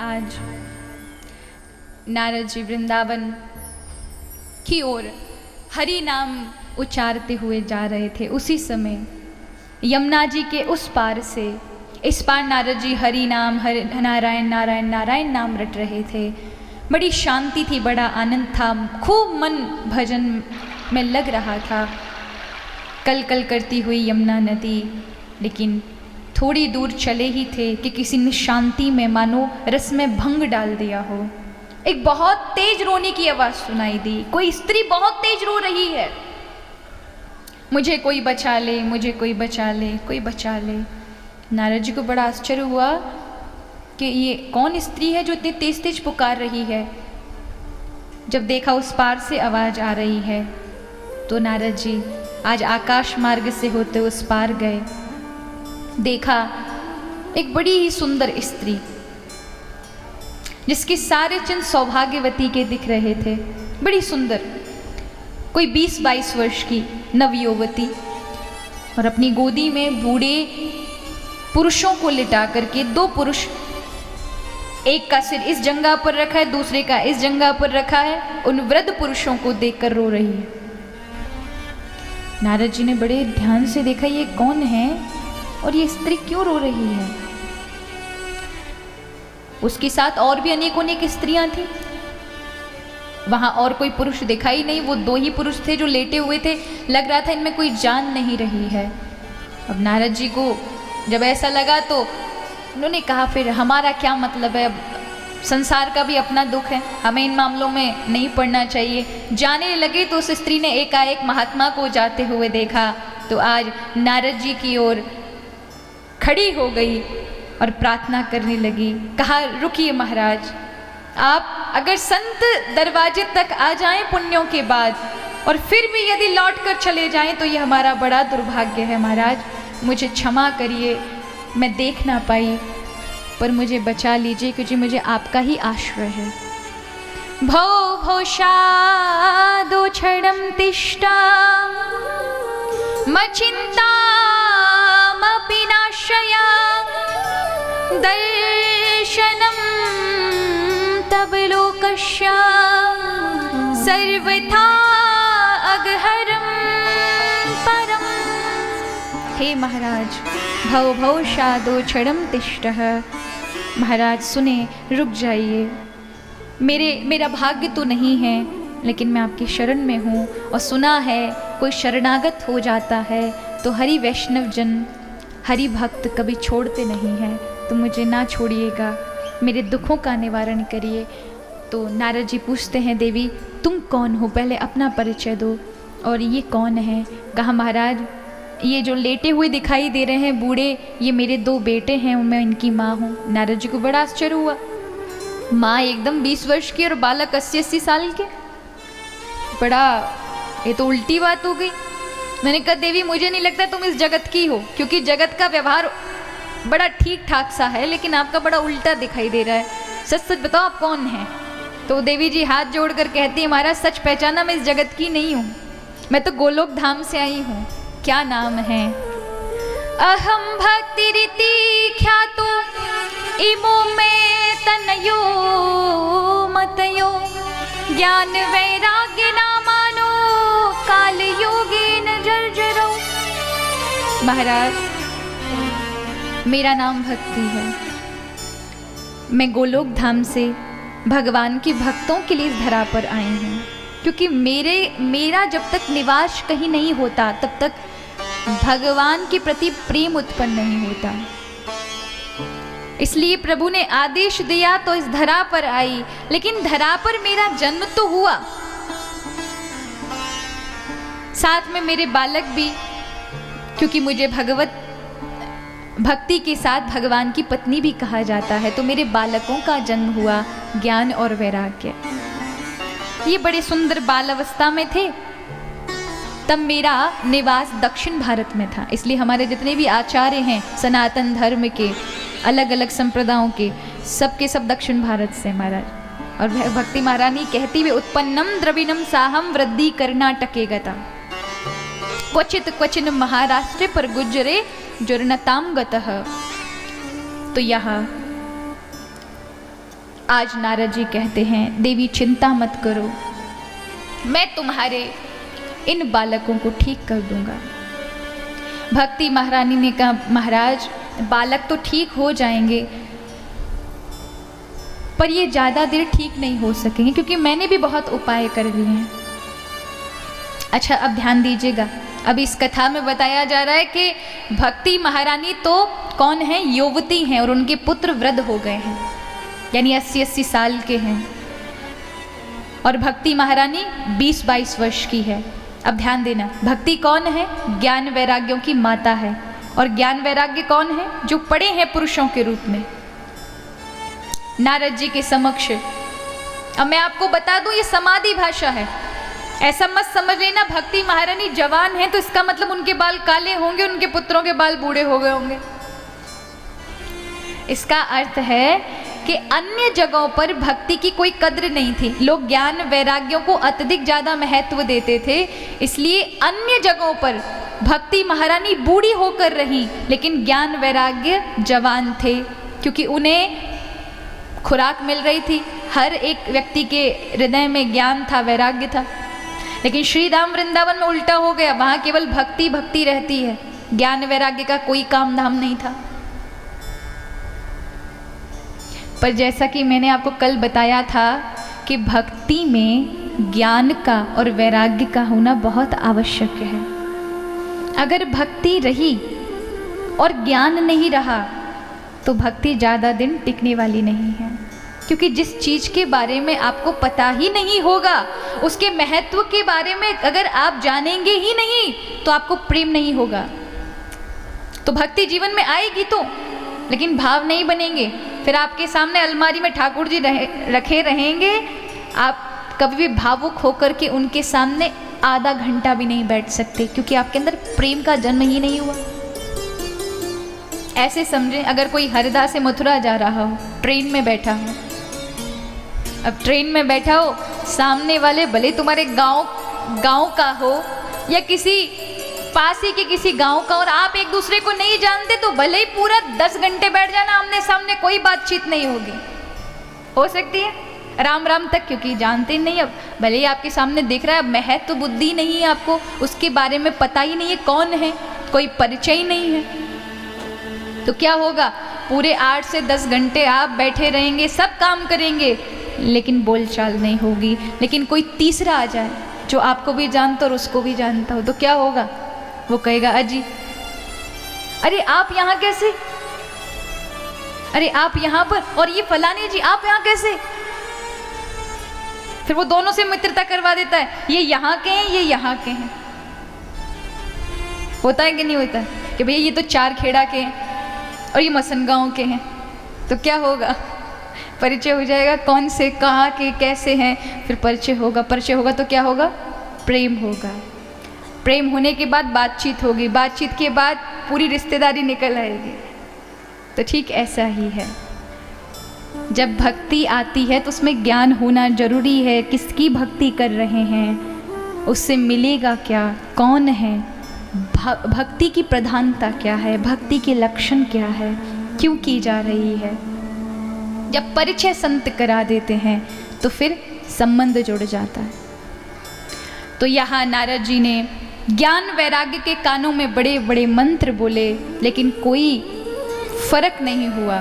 आज नारद जी वृंदावन की ओर हरि नाम उच्चारते हुए जा रहे थे। उसी समय यमुना जी के उस पार से इस पार नारद जी हरि नाम हरि नारायण नारायण नारायण नाम रट रहे थे। बड़ी शांति थी, बड़ा आनंद था, खूब मन भजन में लग रहा था। कल कल करती हुई यमुना नदी, लेकिन थोड़ी दूर चले ही थे कि किसी ने शांति में मानो रस में भंग डाल दिया हो। एक बहुत तेज रोने की आवाज़ सुनाई दी। कोई स्त्री बहुत तेज रो रही है, मुझे कोई बचा ले, मुझे कोई बचा ले, कोई बचा ले। नारद जी को बड़ा आश्चर्य हुआ कि ये कौन स्त्री है जो इतनी तेज तेज पुकार रही है। जब देखा उस पार से आवाज़ आ रही है तो नारद जी आज आकाश मार्ग से होते उस पार गए। देखा एक बड़ी ही सुंदर स्त्री जिसके सारे चिन्ह सौभाग्यवती के दिख रहे थे। बड़ी सुंदर, कोई 20-22 वर्ष की नवयुवती, और अपनी गोदी में बूढ़े पुरुषों को लिटा करके, दो पुरुष, एक का सिर इस जंघा पर रखा है, दूसरे का इस जंघा पर रखा है, उन वृद्ध पुरुषों को देखकर रो रही है। नारद जी ने बड़े ध्यान से देखा ये कौन है और ये स्त्री क्यों रो रही है। उसके साथ और भी अनेक स्त्रियां थी। वहां और कोई पुरुष दिखाई नहीं, वो दो ही पुरुष थे जो लेटे हुए थे। लग रहा था इनमें कोई जान नहीं रही है। अब नारद जी को जब ऐसा लगा तो उन्होंने कहा फिर हमारा क्या मतलब है, अब संसार का भी अपना दुख है, हमें इन मामलों में नहीं पड़ना चाहिए। जाने लगे तो उस स्त्री ने एकाएक महात्मा को जाते हुए देखा तो आज नारद जी की ओर खड़ी हो गई और प्रार्थना करने लगी। कहा रुकिए महाराज, आप अगर संत दरवाजे तक आ जाएं पुण्यों के बाद और फिर भी यदि लौट कर चले जाएं तो ये हमारा बड़ा दुर्भाग्य है। महाराज मुझे क्षमा करिए, मैं देख ना पाई, पर मुझे बचा लीजिए क्योंकि मुझे आपका ही आश्रय है। भौ भौषादो क्षणं तिष्ठा मचिन्तामपि नाशया दर्शनं तव लोकस्य सर्वथा अगहरं परम। हे महाराज, भव भौषादो क्षणं तिष्ठः, महाराज सुने, रुक जाइए। मेरा भाग्य तो नहीं है, लेकिन मैं आपकी शरण में हूँ और सुना है कोई शरणागत हो जाता है तो हरि वैष्णव जन, हरि भक्त कभी छोड़ते नहीं हैं, तो मुझे ना छोड़िएगा, मेरे दुखों का निवारण करिए। तो नारद जी पूछते हैं देवी तुम कौन हो, पहले अपना परिचय दो, और ये कौन है। कहा महाराज ये जो लेटे हुए दिखाई दे रहे हैं बूढ़े, ये मेरे दो बेटे हैं, मैं इनकी माँ हूँ। नारद जी को बड़ा आश्चर्य हुआ, माँ एकदम 20 वर्ष की और बालक 80-80 साल के, बड़ा ये तो उल्टी बात हो गई। मैंने कहा देवी मुझे नहीं लगता तुम इस जगत की हो, क्योंकि जगत का व्यवहार बड़ा ठीक ठाक सा है, लेकिन आपका बड़ा उल्टा दिखाई दे रहा है। सच सच बताओ आप कौन हैं। तो देवी जी हाथ जोड़कर कहती है महाराज सच पहचाना, मैं इस जगत की नहीं हूँ, मैं तो गोलोक धाम से आई हूँ। क्या नाम है। अहम भक्तिरिति ख्यातो इमो में तनयो मतयो ज्ञान वैराग्य नामानो काल योगेन जर्जरो। महाराज मेरा नाम भक्ति है, मैं गोलोक धाम से भगवान के भक्तों के लिए इस धरा पर आई हूँ, क्योंकि मेरा जब तक निवास कहीं नहीं होता तब तक भगवान के प्रति प्रेम उत्पन्न नहीं होता। इसलिए प्रभु ने आदेश दिया तो इस धरा पर आई, लेकिन धरा पर मेरा जन्म तो हुआ, साथ में मेरे बालक भी, क्योंकि मुझे भगवत भक्ति के साथ भगवान की पत्नी भी कहा जाता है, तो मेरे बालकों का जन्म हुआ ज्ञान और वैराग्य। ये बड़े सुंदर बाल अवस्था में थे। तब मेरा निवास दक्षिण भारत में था, इसलिए हमारे जितने भी आचार्य हैं सनातन धर्म के, अलग अलग संप्रदायों के, सबके सब दक्षिण भारत से महाराज। और भक्ति महारानी कहती हुई उत्पन्नम द्रविणम साहम वृद्धि कर्नाटके गता क्वचित क्वचिन महाराष्ट्र पर गुजरे जुर्नताम गतः। तो यहाँ आज नारद जी कहते हैं, देवी चिंता मत करो, मैं तुम्हारे इन बालकों को ठीक कर दूंगा। भक्ति महारानी ने कहा, महाराज बालक तो ठीक हो जाएंगे, पर ये ज़्यादा देर ठीक नहीं हो सकेंगे, क्योंकि मैंने भी बहुत उपाय कर लिए हैं। अच्छा, अब ध्यान दीजिएगा, अब इस कथा में बताया जा रहा है कि भक्ति महारानी तो कौन है, युवती हैं, और उनके पुत्र वृद्ध हो गए हैं, यानी 80-80 साल के हैं, और भक्ति महारानी 20-22 वर्ष की है। अब ध्यान देना, भक्ति कौन है, ज्ञान वैराग्यों की माता है, और ज्ञान वैराग्य कौन है, जो पड़े हैं पुरुषों के रूप में। नारद जी के समक्ष, अब मैं आपको बता दूं, ये समाधि भाषा है, ऐसा मत समझ लेना भक्ति महारानी जवान है तो इसका मतलब उनके बाल काले होंगे, उनके पुत्रों के बाल बूढ़े हो गए होंगे। इसका अर्थ है कि अन्य जगहों पर भक्ति की कोई कद्र नहीं थी, लोग ज्ञान वैराग्यों को अत्यधिक ज्यादा महत्व देते थे, इसलिए अन्य जगहों पर भक्ति महारानी बूढ़ी होकर रही, लेकिन ज्ञान वैराग्य जवान थे, क्योंकि उन्हें खुराक मिल रही थी, हर एक व्यक्ति के हृदय में ज्ञान था, वैराग्य था। लेकिन श्री धाम वृंदावन में उल्टा हो गया, वहां केवल भक्ति भक्ति रहती है, ज्ञान वैराग्य का कोई काम धाम नहीं था। पर जैसा कि मैंने आपको कल बताया था कि भक्ति में ज्ञान का और वैराग्य का होना बहुत आवश्यक है। अगर भक्ति रही और ज्ञान नहीं रहा तो भक्ति ज़्यादा दिन टिकने वाली नहीं है, क्योंकि जिस चीज़ के बारे में आपको पता ही नहीं होगा, उसके महत्व के बारे में अगर आप जानेंगे ही नहीं तो आपको प्रेम नहीं होगा। तो भक्ति जीवन में आएगी तो, लेकिन भाव नहीं बनेंगे, फिर आपके सामने अलमारी में ठाकुर जी रखे रहेंगे, आप कभी भी भावुक होकर के उनके सामने आधा घंटा भी नहीं बैठ सकते, क्योंकि आपके अंदर प्रेम का जन्म ही नहीं हुआ। ऐसे समझें, अगर कोई हरदा से मथुरा जा रहा हो, ट्रेन में बैठा हो, अब ट्रेन में बैठा हो, सामने वाले भले तुम्हारे गांव का हो या किसी पास ही के किसी गांव का, और आप एक दूसरे को नहीं जानते, तो भले ही पूरा 10 घंटे बैठ जाना आमने सामने, कोई बातचीत नहीं होगी। हो सकती है राम राम तक, क्योंकि जानते नहीं, अब भले ही आपके सामने दिख रहा है, अब महत्व बुद्धि नहीं है, आपको उसके बारे में पता ही नहीं है कौन है, कोई परिचय ही नहीं है, तो क्या होगा, पूरे 8 से 10 घंटे आप बैठे रहेंगे, सब काम करेंगे, लेकिन बोलचाल नहीं होगी। लेकिन कोई तीसरा आ जाए जो आपको भी जानता और उसको भी जानता हो, तो क्या होगा, वो कहेगा, अजी अरे आप यहाँ कैसे, अरे आप यहाँ पर, और ये फलानी जी आप यहाँ कैसे। फिर वो दोनों से मित्रता करवा देता है, ये यहाँ के हैं, ये यहाँ के हैं। होता है कि नहीं होता है कि भैया ये तो 4 खेड़ा के हैं और ये मसन गांव के हैं, तो क्या होगा, परिचय हो जाएगा, कौन से कहाँ के कैसे हैं, फिर परिचय होगा तो क्या होगा, प्रेम होगा। प्रेम होने के बाद बातचीत होगी, बातचीत के बाद पूरी रिश्तेदारी निकल आएगी। तो ठीक ऐसा ही है, जब भक्ति आती है तो उसमें ज्ञान होना जरूरी है, किसकी भक्ति कर रहे हैं, उससे मिलेगा क्या, कौन है, भक्ति की प्रधानता क्या है, भक्ति के लक्षण क्या है, क्यों की जा रही है। जब परिचय संत करा देते हैं तो फिर संबंध जुड़ जाता है। तो यहाँ नारद जी ने ज्ञान वैराग्य के कानों में बड़े बड़े मंत्र बोले, लेकिन कोई फर्क नहीं हुआ।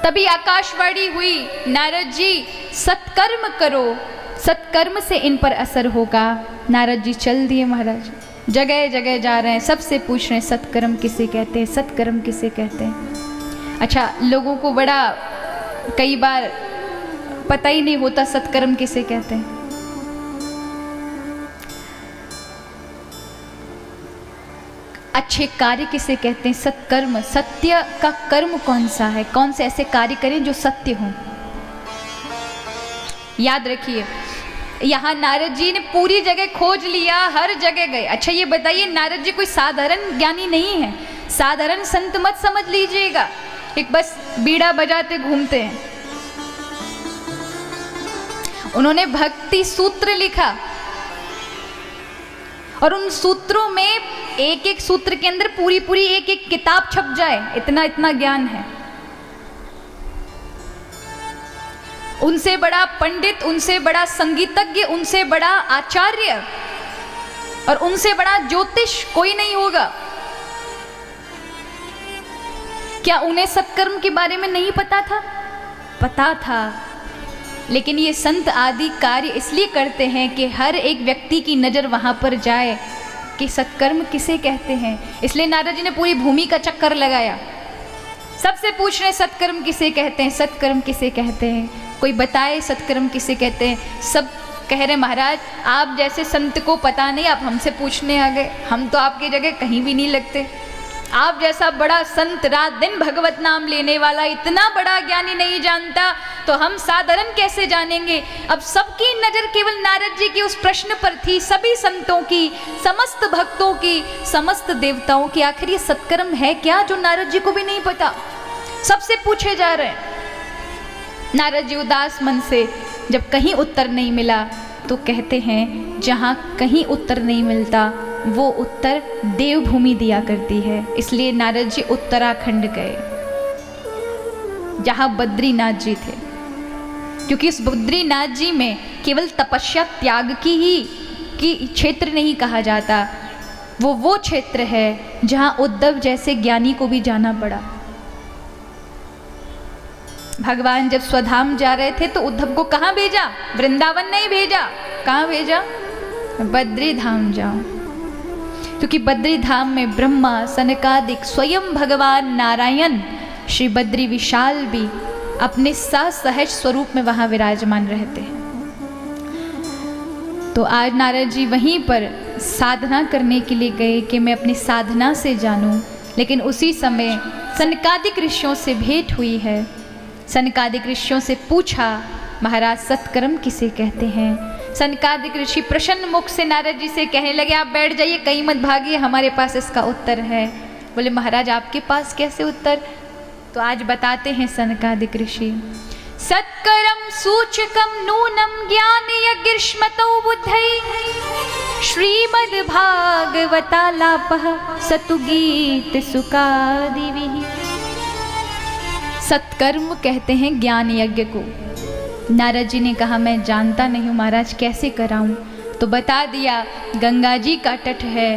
तभी आकाशवाणी हुई, नारद जी सत्कर्म करो, सत्कर्म से इन पर असर होगा। नारद जी चल दिए महाराज, जगह जगह जा रहे हैं, सबसे पूछ रहे हैं सत्कर्म किसे कहते हैं, सत्कर्म किसे कहते हैं। अच्छा, लोगों को बड़ा कई बार पता ही नहीं होता सत्कर्म किसे कहते हैं। अच्छे कार्य किसे कहते हैं, सत्कर्म, सत्य का कर्म कौन सा है, कौन से ऐसे कार्य करें जो सत्य हों। याद रखिए, यहाँ नारद जी ने पूरी जगह खोज लिया, हर जगह गए। अच्छा ये बताइए, नारद जी कोई साधारण ज्ञानी नहीं है, साधारण संत मत समझ लीजिएगा, एक बस बीड़ा बजाते घूमते हैं। उन्होंने भक्ति सूत्र लिखा और उन सूत्रों में एक एक सूत्र के अंदर पूरी पूरी एक एक किताब छप जाए, इतना इतना ज्ञान है। उनसे बड़ा पंडित, उनसे बड़ा संगीतज्ञ, उनसे बड़ा आचार्य और उनसे बड़ा ज्योतिष कोई नहीं होगा। क्या उन्हें सत्कर्म के बारे में नहीं पता था? पता था, लेकिन ये संत आदि कार्य इसलिए करते हैं कि हर एक व्यक्ति की नज़र वहाँ पर जाए कि सत्कर्म किसे कहते हैं। इसलिए नारद जी ने पूरी भूमि का चक्कर लगाया, सबसे पूछ रहे सत्कर्म किसे कहते हैं, सत्कर्म किसे कहते हैं, कोई बताए सत्कर्म किसे कहते हैं। सब कह रहे महाराज आप जैसे संत को पता नहीं, आप हमसे पूछने आ गए, हम तो आपकी जगह कहीं भी नहीं लगते। आप जैसा बड़ा संत रात दिन भगवत नाम लेने वाला इतना बड़ा ज्ञानी नहीं जानता तो हम साधारण कैसे जानेंगे। अब सबकी नज़र केवल नारद जी के उस प्रश्न पर थी, सभी संतों की, समस्त भक्तों की, समस्त देवताओं की। आखिर ये सत्कर्म है क्या जो नारद जी को भी नहीं पता? सबसे पूछे जा रहे हैं। नारद जी उदास मन से जब कहीं उत्तर नहीं मिला तो कहते हैं जहाँ कहीं उत्तर नहीं मिलता वो उत्तर देवभूमि दिया करती है। इसलिए नारद जी उत्तराखंड गए जहाँ बद्रीनाथ जी थे, क्योंकि इस बद्रीनाथ जी में केवल तपस्या त्याग की क्षेत्र नहीं कहा जाता, वो क्षेत्र है जहाँ उद्धव जैसे ज्ञानी को भी जाना पड़ा। भगवान जब स्वधाम जा रहे थे तो उद्धव को कहाँ भेजा? वृंदावन नहीं भेजा, कहाँ भेजा? बद्री धाम जाओ, क्योंकि बद्री धाम में ब्रह्मा सनकादिक स्वयं भगवान नारायण श्री बद्री विशाल भी अपने सहज स्वरूप में वहाँ विराजमान रहते हैं। तो आज नारद जी वहीं पर साधना करने के लिए गए कि मैं अपनी साधना से जानूं, लेकिन उसी समय सनकादिक ऋषियों से भेंट हुई है। सनकादिक ऋषियों से पूछा महाराज सत्कर्म किसे कहते हैं। सनकादिक ऋषि प्रसन्न मुख से नारद जी से कहने लगे आप बैठ जाइए, कहीं मत भागिए, हमारे पास इसका उत्तर है। बोले महाराज आपके पास कैसे उत्तर? तो आज बताते हैं सनकादिक ऋषि। सत्कर्म सूचकम नूनम ज्ञान यज्ञष्मतो बुद्धै श्रीमद् भागवतालापः सतु गीत सुकादिभिः। सत्कर्म कहते हैं ज्ञान यज्ञ को। नारद जी ने कहा मैं जानता नहीं हूँ महाराज, कैसे कराऊं? तो बता दिया गंगा जी का तट है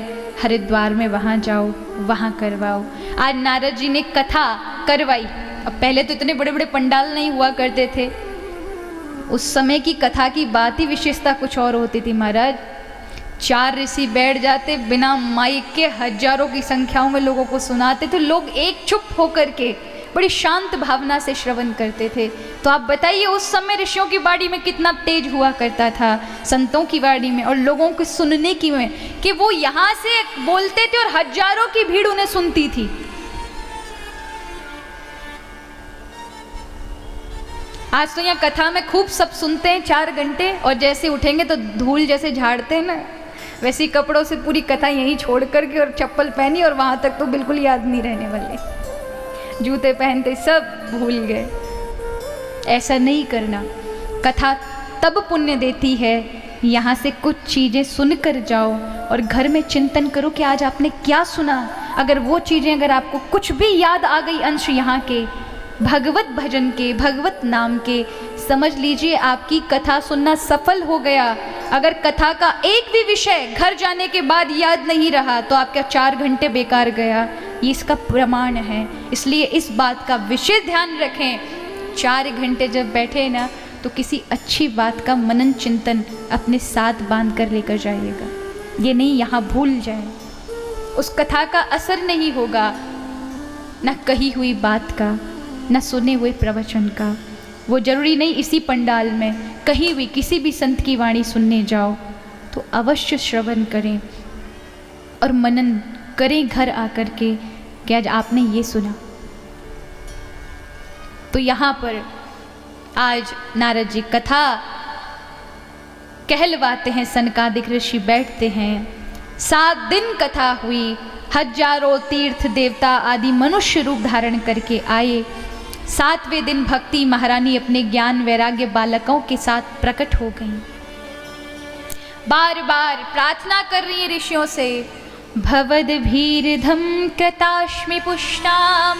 हरिद्वार में, वहाँ जाओ, वहाँ करवाओ। आज नारद जी ने कथा करवाई। अब पहले तो इतने बड़े बड़े पंडाल नहीं हुआ करते थे, उस समय की कथा की बात ही विशेषता कुछ और होती थी महाराज। 4 ऋषि बैठ जाते, बिना माइक के हजारों की संख्याओं में लोगों को सुनाते थे। लोग एक चुप होकर के बड़ी शांत भावना से श्रवण करते थे। तो आप बताइए उस समय ऋषियों की वाणी में कितना तेज हुआ करता था, संतों की वाणी में और लोगों को सुनने की में, कि वो यहाँ से बोलते थे और हजारों की भीड़ उन्हें सुनती थी। आज तो यहाँ कथा में खूब सब सुनते हैं 4 घंटे, और जैसे उठेंगे तो धूल जैसे झाड़ते हैं ना, वैसे कपड़ों से पूरी कथा यहीं छोड़ करके और चप्पल पहनी, और वहाँ तक तो बिल्कुल याद नहीं रहने वाले, जूते पहनते सब भूल गए। ऐसा नहीं करना। कथा तब पुण्य देती है, यहाँ से कुछ चीज़ें सुनकर जाओ और घर में चिंतन करो कि आज आपने क्या सुना। अगर वो चीज़ें, अगर आपको कुछ भी याद आ गई अंश यहाँ के भगवत भजन के, भगवत नाम के, समझ लीजिए आपकी कथा सुनना सफल हो गया। अगर कथा का एक भी विषय घर जाने के बाद याद नहीं रहा तो आपका 4 घंटे बेकार गया, ये इसका प्रमाण है। इसलिए इस बात का विशेष ध्यान रखें। 4 घंटे जब बैठे ना तो किसी अच्छी बात का मनन चिंतन अपने साथ बांध कर लेकर जाइएगा, ये नहीं यहाँ भूल जाए। उस कथा का असर नहीं होगा, न कही हुई बात का, न सुने हुए प्रवचन का। वो जरूरी नहीं इसी पंडाल में, कहीं भी किसी भी संत की वाणी सुनने जाओ तो अवश्य श्रवण करें और मनन करें घर आकर के कि आज आपने ये सुना। तो यहाँ पर आज नारद जी कथा कहलवाते हैं, सनकादिक ऋषि बैठते हैं। 7 दिन कथा हुई, हजारों तीर्थ देवता आदि मनुष्य रूप धारण करके आए। 7वें दिन भक्ति महारानी अपने ज्ञान वैराग्य बालकों के साथ प्रकट हो गई। बार बार प्रार्थना कर रही है ऋषियों से, भवद भीरधम कृताश्मि पुष्टाम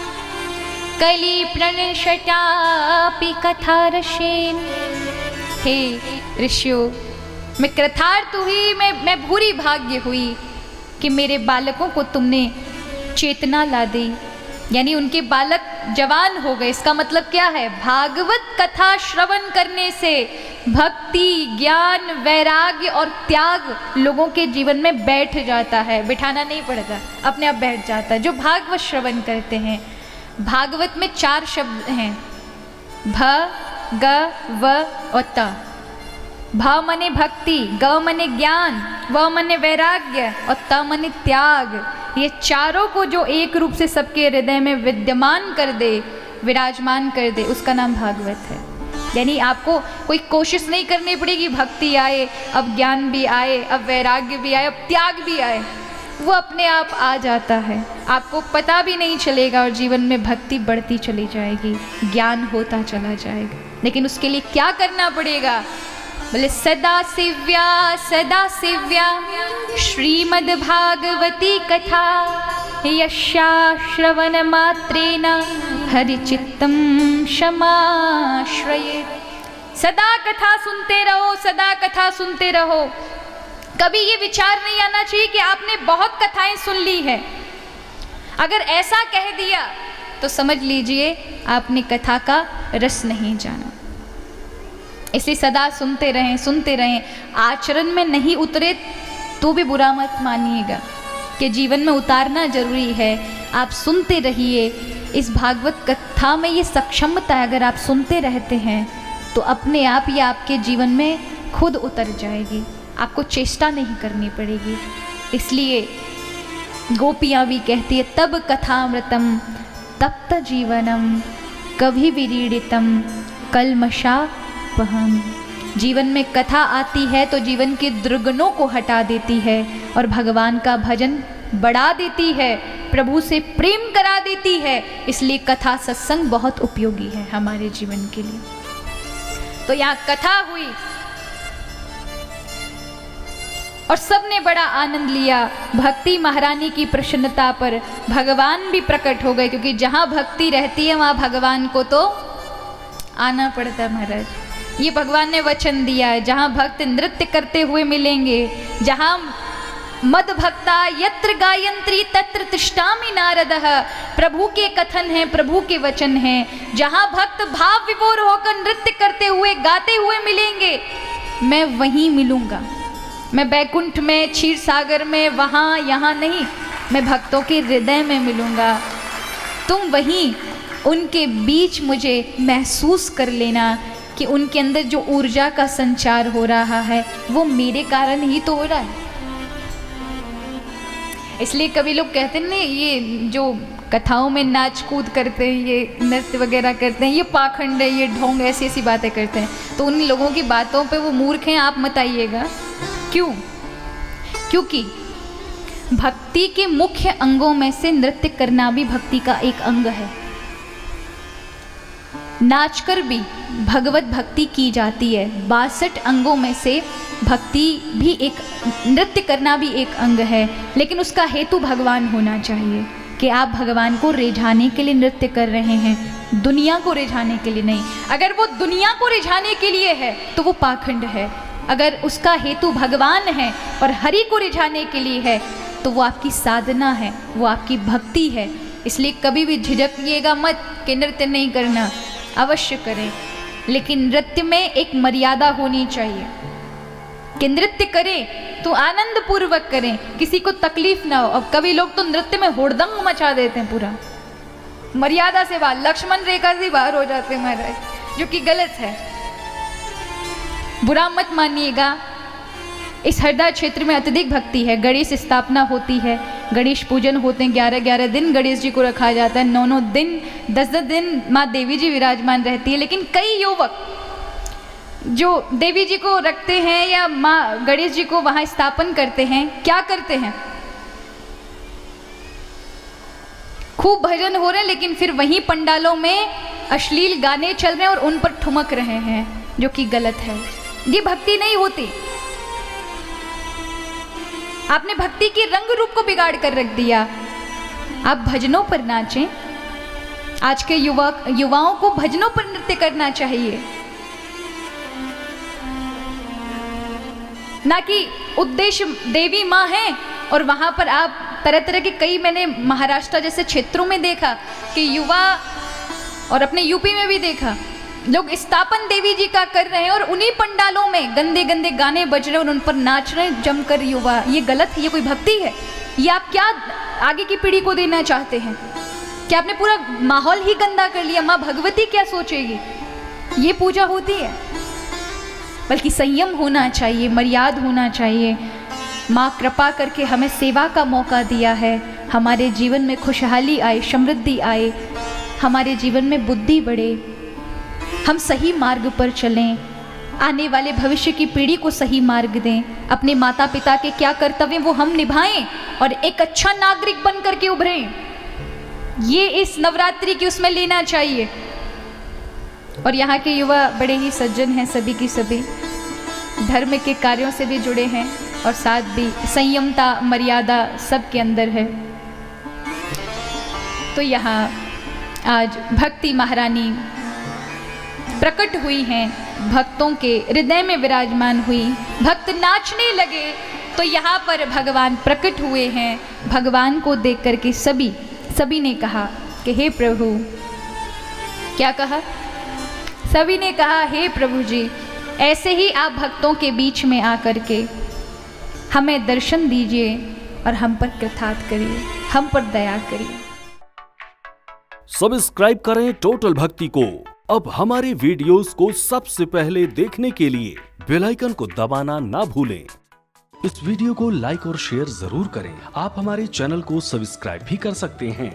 कली प्रणशटापि कथारशेन। हे ऋषियों, मैं कृतार्थ हुई, मैं बुरी भाग्य हुई कि मेरे बालकों को तुमने चेतना ला दी, यानी उनके बालक जवान हो गए। इसका मतलब क्या है? भागवत कथा श्रवण करने से भक्ति, ज्ञान, वैराग्य और त्याग लोगों के जीवन में बैठ जाता है। बिठाना नहीं पड़ता, अपने आप बैठ जाता है जो भागवत श्रवण करते हैं। भागवत में 4 शब्द हैं, भ, ग, व और त। भ मने भक्ति, ग मने ज्ञान, व मने वैराग्य और त मने त्याग। ये चारों को जो एक रूप से सबके हृदय में विद्यमान कर दे, विराजमान कर दे, उसका नाम भागवत है। यानी आपको कोई कोशिश नहीं करनी पड़ेगी, भक्ति आए, अब ज्ञान भी आए, अब वैराग्य भी आए, अब त्याग भी आए, वो अपने आप आ जाता है। आपको पता भी नहीं चलेगा और जीवन में भक्ति बढ़ती चली जाएगी, ज्ञान होता चला जाएगा। लेकिन उसके लिए क्या करना पड़ेगा? बोले सदा सेव्या श्रीमद्भागवती कथा, यस्या श्रवण मात्रेण हरिचित्तम समाश्रये। सदा कथा सुनते रहो, सदा कथा सुनते रहो। कभी ये विचार नहीं आना चाहिए कि आपने बहुत कथाएं सुन ली है। अगर ऐसा कह दिया तो समझ लीजिए आपने कथा का रस नहीं जाना। इसलिए सदा सुनते रहें। आचरण में नहीं उतरे तो भी बुरा मत मानिएगा कि जीवन में उतारना जरूरी है। आप सुनते रहिए। इस भागवत कथा में ये सक्षमता है, अगर आप सुनते रहते हैं तो अपने आप ये आपके जीवन में खुद उतर जाएगी, आपको चेष्टा नहीं करनी पड़ेगी। इसलिए गोपियाँ भी कहती है, तब कथामृतम तप्त जीवनम कभी विरीडितम कल्मषापहम। जीवन में कथा आती है तो जीवन के दुर्गुणों को हटा देती है और भगवान का भजन बढ़ा देती है, प्रभु से प्रेम करा देती है। इसलिए कथा सत्संग बहुत उपयोगी है हमारे जीवन के लिए। तो यहाँ कथा हुई और सबने बड़ा आनंद लिया। भक्ति महारानी की प्रसन्नता पर भगवान भी प्रकट हो गए, क्योंकि जहाँ भक्ति रहती है वहाँ भगवान को तो आना पड़ता है महाराज। ये भगवान ने वचन दिया है, जहाँ भक्त नृत्य करते हुए मिलेंगे, जहाँ मद भक्ता यत्र गायत्री तत्र तिष्ठामि नारदः, प्रभु के कथन हैं, प्रभु के वचन हैं। जहाँ भक्त भाव विभोर होकर नृत्य करते हुए गाते हुए मिलेंगे, मैं वहीं मिलूंगा। मैं बैकुंठ में, क्षीर सागर में, वहाँ यहाँ नहीं, मैं भक्तों के हृदय में मिलूंगा। तुम वहीं उनके बीच मुझे महसूस कर लेना कि उनके अंदर जो ऊर्जा का संचार हो रहा है वो मेरे कारण ही तो हो रहा है। इसलिए कभी लोग कहते हैं ना, ये जो कथाओं में नाच कूद करते हैं, ये नृत्य वगैरह करते हैं, ये पाखंड है, ये ढोंग, ऐसी ऐसी बातें करते हैं। तो उन लोगों की बातों पे वो मूर्ख हैं, आप मत आइएगा। क्यों? क्योंकि भक्ति के मुख्य अंगों में से नृत्य करना भी भक्ति का एक अंग है। नाचकर भी भगवत भक्ति की जाती है। 62 अंगों में से भक्ति भी एक, नृत्य करना भी एक अंग है, लेकिन उसका हेतु भगवान होना चाहिए कि आप भगवान को रिझाने के लिए नृत्य कर रहे हैं, दुनिया को रिझाने के लिए नहीं। अगर वो दुनिया को रिझाने के लिए है तो वो पाखंड है। अगर उसका हेतु भगवान है और हरि को रिझाने के लिए है तो वो आपकी साधना है, वो आपकी भक्ति है। इसलिए कभी भी झिझकिएगा मत कि नृत्य नहीं करना, अवश्य करें, लेकिन नृत्य में एक मर्यादा होनी चाहिए कि नृत्य करें तो आनंद पूर्वक करें, किसी को तकलीफ ना हो। अब कभी लोग तो नृत्य में हुड़दंग मचा देते हैं, पूरा मर्यादा से बाहर, लक्ष्मण रेखा से बाहर हो जाते हैं महाराज, जो कि गलत है। बुरा मत मानिएगा। इस हरदा क्षेत्र में अत्यधिक भक्ति है। गणेश स्थापना होती है, गणेश पूजन होते हैं, 11-11 दिन गणेश जी को रखा जाता है, 9-9 दिन, 10-10 दिन माँ देवी जी विराजमान रहती है। लेकिन कई युवक जो देवी जी को रखते हैं या माँ गणेश जी को वहाँ स्थापन करते हैं, क्या करते हैं? खूब भजन हो रहे हैं, लेकिन फिर वहीं पंडालों में अश्लील गाने चल रहे हैं और उन पर ठुमक रहे हैं, जो कि गलत है। ये भक्ति नहीं होती। आपने भक्ति के रंग रूप को बिगाड़ कर रख दिया। आप भजनों पर नाचें, आज के युवाओं को भजनों पर नृत्य करना चाहिए, ना कि उद्देश्य देवी माँ है और वहां पर आप तरह तरह के कई, मैंने महाराष्ट्र जैसे क्षेत्रों में देखा कि युवा, और अपने यूपी में भी देखा, लोग स्थापन देवी जी का कर रहे हैं और उन्हीं पंडालों में गंदे गंदे गाने बज रहे हैं और उन पर नाच रहे हैं जमकर युवा। ये गलत है, ये कोई भक्ति है? ये आप क्या आगे की पीढ़ी को देना चाहते हैं? क्या आपने पूरा माहौल ही गंदा कर लिया? माँ भगवती क्या सोचेगी? ये पूजा होती है? बल्कि संयम होना चाहिए, मर्याद होना चाहिए। माँ कृपा करके हमें सेवा का मौका दिया है, हमारे जीवन में खुशहाली आए, समृद्धि आए, हमारे जीवन में बुद्धि बढ़े, हम सही मार्ग पर चलें, आने वाले भविष्य की पीढ़ी को सही मार्ग दें, अपने माता पिता के क्या कर्तव्य वो हम निभाएं और एक अच्छा नागरिक बन करके उभरें। ये इस नवरात्रि की उसमें लेना चाहिए। और यहाँ के युवा बड़े ही सज्जन हैं, सभी की सभी धर्म के कार्यों से भी जुड़े हैं और साथ भी संयमता मर्यादा सबके अंदर है। तो यहाँ आज भक्ति महारानी प्रकट हुई हैं, भक्तों के हृदय में विराजमान हुई, भक्त नाचने लगे तो यहाँ पर भगवान प्रकट हुए हैं। भगवान को देख करके सभी ने कहा कि हे प्रभु, क्या कहा? सभी ने कहा हे प्रभु जी, ऐसे ही आप भक्तों के बीच में आकर के हमें दर्शन दीजिए और हम पर कृतार्थ करिए, हम पर दया करिए। सब्सक्राइब करें टोटल भक्ति को। अब हमारे वीडियोस को सबसे पहले देखने के लिए बेल आइकन को दबाना ना भूलें। इस वीडियो को लाइक और शेयर जरूर करें। आप हमारे चैनल को सब्सक्राइब भी कर सकते हैं।